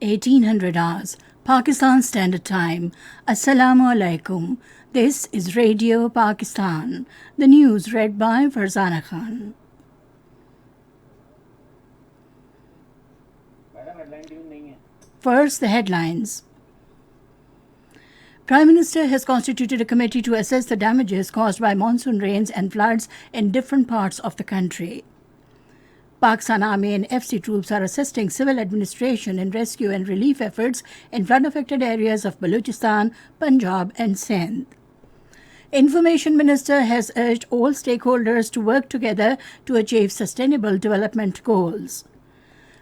1800 hours, Pakistan Standard Time. Assalamu alaikum. This is Radio Pakistan. The news read by Farzana Khan. First, the headlines. Prime Minister has constituted a committee to assess the damages caused by monsoon rains and floods in different parts of the country. Pakistan Army and FC troops are assisting civil administration in rescue and relief efforts in flood-affected areas of Balochistan, Punjab and Sindh. Information Minister has urged all stakeholders to work together to achieve sustainable development goals.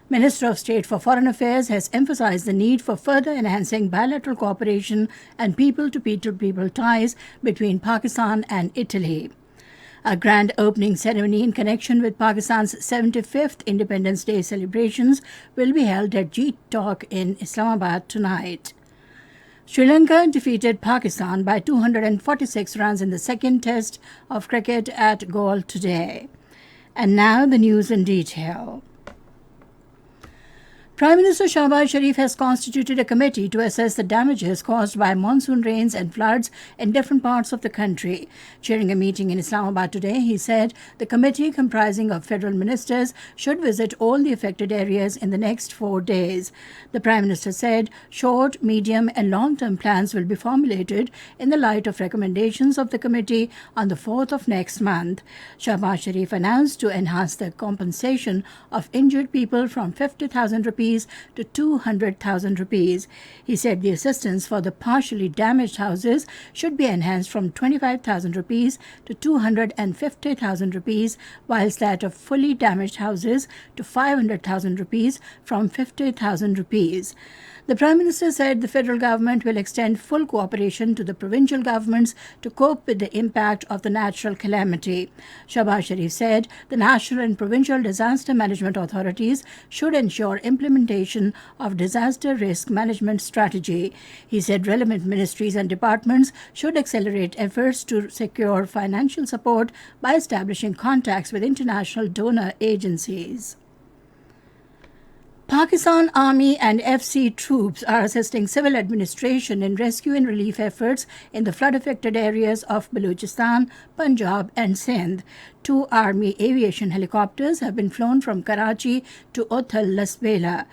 Minister of State for Foreign Affairs has emphasized the need for further enhancing bilateral cooperation and people-to-people ties between Pakistan and Italy. A grand opening ceremony in connection with Pakistan's 75th Independence Day celebrations will be held at Jeet Talk in Islamabad tonight. Sri Lanka defeated Pakistan by 246 runs in the second test of cricket at Galle today. And now the news in detail. Prime Minister Shahbaz Sharif has constituted a committee to assess the damages caused by monsoon rains and floods in different parts of the country. During a meeting in Islamabad today, he said the committee, comprising of federal ministers, should visit all the affected areas in the next 4 days. The Prime Minister said short, medium and long-term plans will be formulated in the light of recommendations of the committee on the 4th of next month. Shahbaz Sharif announced to enhance the compensation of injured people from 50,000 rupees to 200,000 rupees. He said the assistance for the partially damaged houses should be enhanced from 25,000 rupees to 250,000 rupees, whilst that of fully damaged houses to 500,000 rupees from 50,000 rupees. The Prime Minister said the federal government will extend full cooperation to the provincial governments to cope with the impact of the natural calamity. Shahbaz Sharif said the national and provincial disaster management authorities should ensure implementation of disaster risk management strategy. He said relevant ministries and departments should accelerate efforts to secure financial support by establishing contacts with international donor agencies. Pakistan Army and FC troops are assisting civil administration in rescue and relief efforts in the flood-affected areas of Balochistan, Punjab and Sindh. 2 Army aviation helicopters have been flown from Karachi to Othal Lasbela.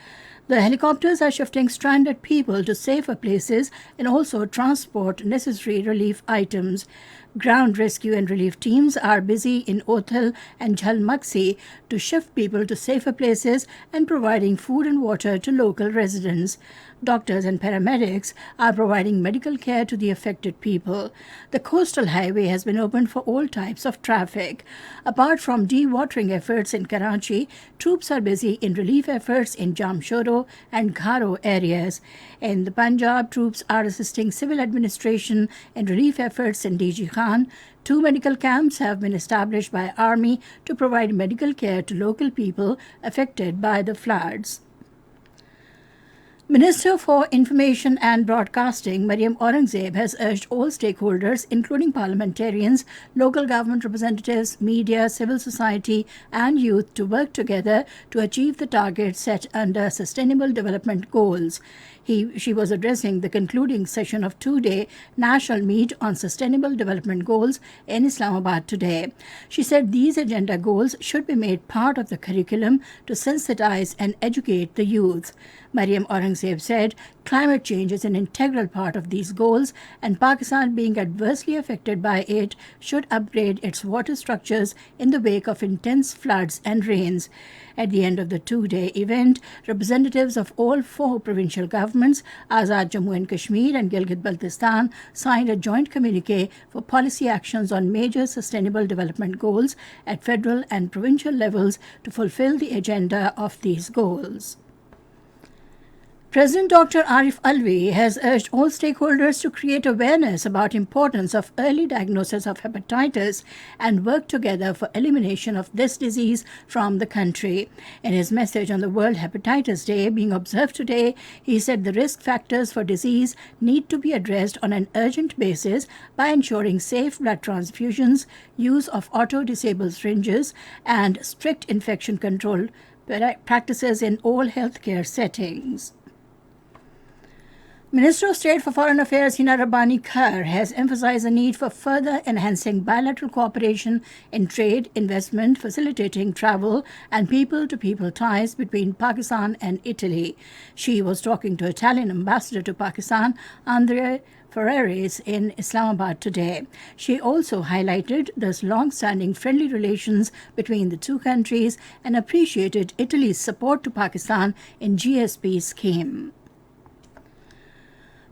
The helicopters are shifting stranded people to safer places and also transport necessary relief items. Ground rescue and relief teams are busy in Othal and Jhalmaksi to shift people to safer places and providing food and water to local residents. Doctors and paramedics are providing medical care to the affected people. The coastal highway has been opened for all types of traffic. Apart from dewatering efforts in Karachi, troops are busy in relief efforts in Jamshoro and Gharo areas. In the Punjab, troops are assisting civil administration in relief efforts in DG Khan. 2 medical camps have been established by Army to provide medical care to local people affected by the floods. Minister for Information and Broadcasting, Mariam Aurangzeb, has urged all stakeholders, including parliamentarians, local government representatives, media, civil society and youth, to work together to achieve the targets set under Sustainable Development Goals. She was addressing the concluding session of 2-day National Meet on Sustainable Development Goals in Islamabad today. She said these agenda goals should be made part of the curriculum to sensitize and educate the youth. Mariam Aurangzeb said climate change is an integral part of these goals, and Pakistan, being adversely affected by it, should upgrade its water structures in the wake of intense floods and rains. At the end of the 2-day event, representatives of all 4 provincial governments, Azad Jammu and Kashmir and Gilgit-Baltistan, signed a joint communique for policy actions on major sustainable development goals at federal and provincial levels to fulfill the agenda of these goals. President Dr. Arif Alvi has urged all stakeholders to create awareness about importance of early diagnosis of hepatitis and work together for elimination of this disease from the country. In his message on the World Hepatitis Day being observed today, he said the risk factors for disease need to be addressed on an urgent basis by ensuring safe blood transfusions, use of auto-disabled syringes, and strict infection control practices in all healthcare settings. Minister of State for Foreign Affairs Hina Rabbani Khair has emphasized the need for further enhancing bilateral cooperation in trade, investment, facilitating travel, and people-to-people ties between Pakistan and Italy. She was talking to Italian ambassador to Pakistan, Andrea Ferraris, in Islamabad today. She also highlighted the long-standing friendly relations between the two countries and appreciated Italy's support to Pakistan in GSP scheme.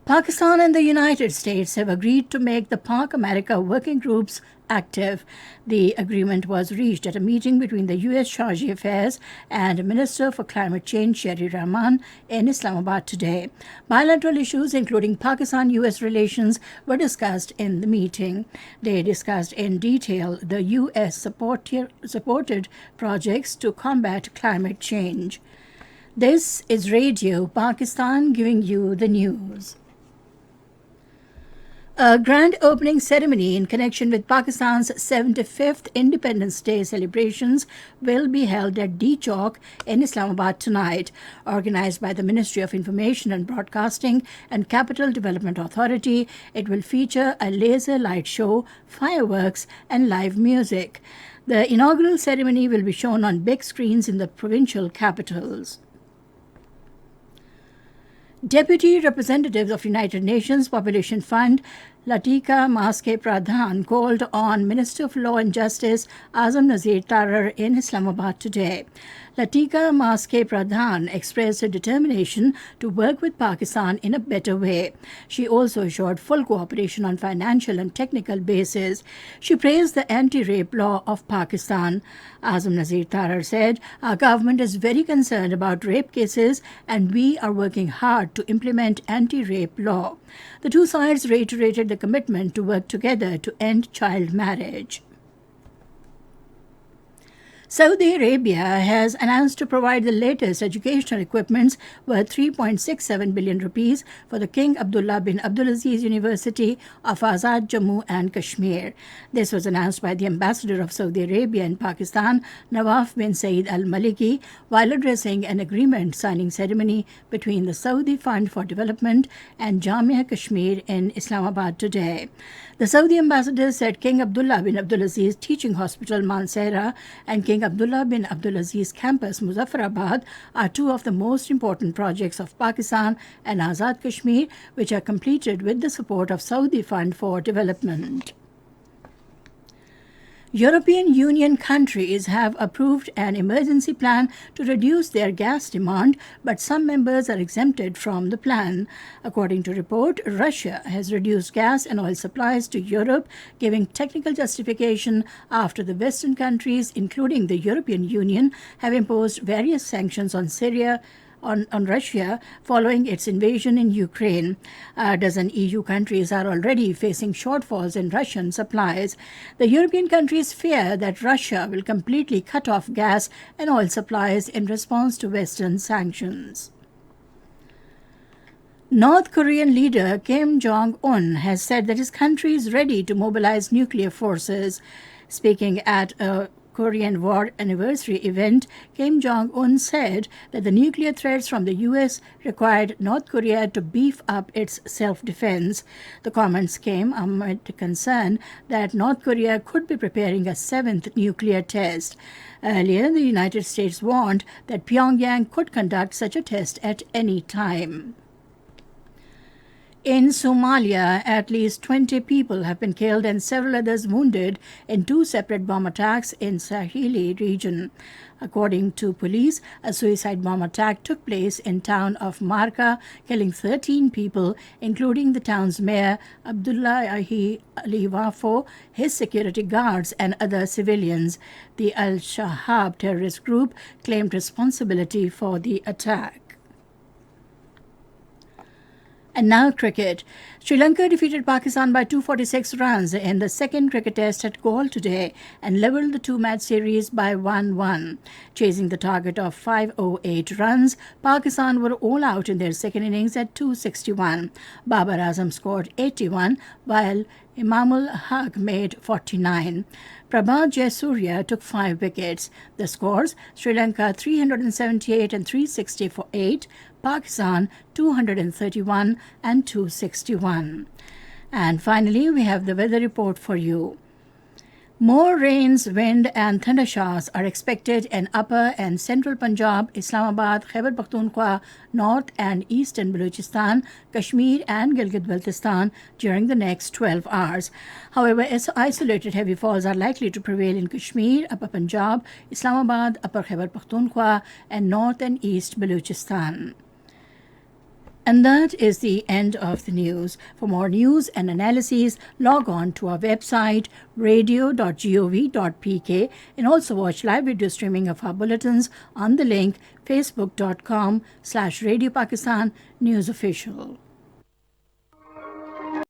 Pakistan and the United States have agreed to make the Pak America working groups active. The agreement was reached at a meeting between the U.S. Chargé Affairs and Minister for Climate Change Sherry Rahman in Islamabad today. Bilateral issues including Pakistan-U.S. relations were discussed in the meeting. They discussed in detail the U.S. supported projects to combat climate change. This is Radio Pakistan giving you the news. A grand opening ceremony in connection with Pakistan's 75th Independence Day celebrations will be held at D Chowk in Islamabad tonight. Organized by the Ministry of Information and Broadcasting and Capital Development Authority, it will feature a laser light show, fireworks, and live music. The inaugural ceremony will be shown on big screens in the provincial capitals. Deputy Representatives of United Nations Population Fund Latika Maske Pradhan called on Minister of Law and Justice Azam Nazir Tarar in Islamabad today. Latika Maske Pradhan expressed her determination to work with Pakistan in a better way. She also assured full cooperation on financial and technical basis. She praised the anti-rape law of Pakistan. Azam Nazir Tarar said, "Our government is very concerned about rape cases and we are working hard to implement anti-rape law." The two sides reiterated the commitment to work together to end child marriage. Saudi Arabia has announced to provide the latest educational equipments worth 3.67 billion rupees for the King Abdullah bin Abdulaziz University of Azad Jammu and Kashmir. This was announced by the ambassador of Saudi Arabia in Pakistan, Nawaf bin Saeed Al Maliki, while addressing an agreement signing ceremony between the Saudi Fund for Development and Jamia Kashmir in Islamabad today. The Saudi ambassador said King Abdullah bin Abdulaziz Teaching Hospital Mansehra and King Abdullah bin Abdulaziz Campus Muzaffarabad are two of the most important projects of Pakistan and Azad Kashmir, which are completed with the support of Saudi Fund for Development. European Union countries have approved an emergency plan to reduce their gas demand, but some members are exempted from the plan. According to report, Russia has reduced gas and oil supplies to Europe, giving technical justification after the Western countries, including the European Union, have imposed various sanctions on Russia following its invasion in Ukraine. A dozen EU countries are already facing shortfalls in Russian supplies. The European countries fear that Russia will completely cut off gas and oil supplies in response to Western sanctions. North Korean leader Kim Jong-un has said that his country is ready to mobilize nuclear forces. Speaking at a Korean War anniversary event, Kim Jong-un said that the nuclear threats from the U.S. required North Korea to beef up its self-defense. The comments came amid concern that North Korea could be preparing a seventh nuclear test. Earlier, the United States warned that Pyongyang could conduct such a test at any time. In Somalia, at least 20 people have been killed and several others wounded in two separate bomb attacks in Saheli region. According to police, a suicide bomb attack took place in town of Marka, killing 13 people, including the town's mayor, Abdullahi Ali Wafo, his security guards, and other civilians. The Al-Shahab terrorist group claimed responsibility for the attack. And now cricket. Sri Lanka defeated Pakistan by 246 runs in the second cricket test at Galle today and levelled the two-match series by 1-1. Chasing the target of 508 runs, Pakistan were all out in their second innings at 261. Babar Azam scored 81, while Imamul Haq made 49. Prabhat Jayasuriya took 5 wickets. The scores: Sri Lanka 378 and 360 for 8, Pakistan 231 and 261. And finally, we have the weather report for you. More rains, wind, and thunder showers are expected in upper and central Punjab, Islamabad, Khyber Pakhtunkhwa, north and eastern Balochistan, Kashmir, and Gilgit-Baltistan during the next 12 hours. However, isolated heavy falls are likely to prevail in Kashmir, upper Punjab, Islamabad, upper Khyber Pakhtunkhwa, and north and east Balochistan. And that is the end of the news. For more news and analyses, log on to our website, radio.gov.pk, and also watch live video streaming of our bulletins on the link facebook.com/Radio Pakistan News Official.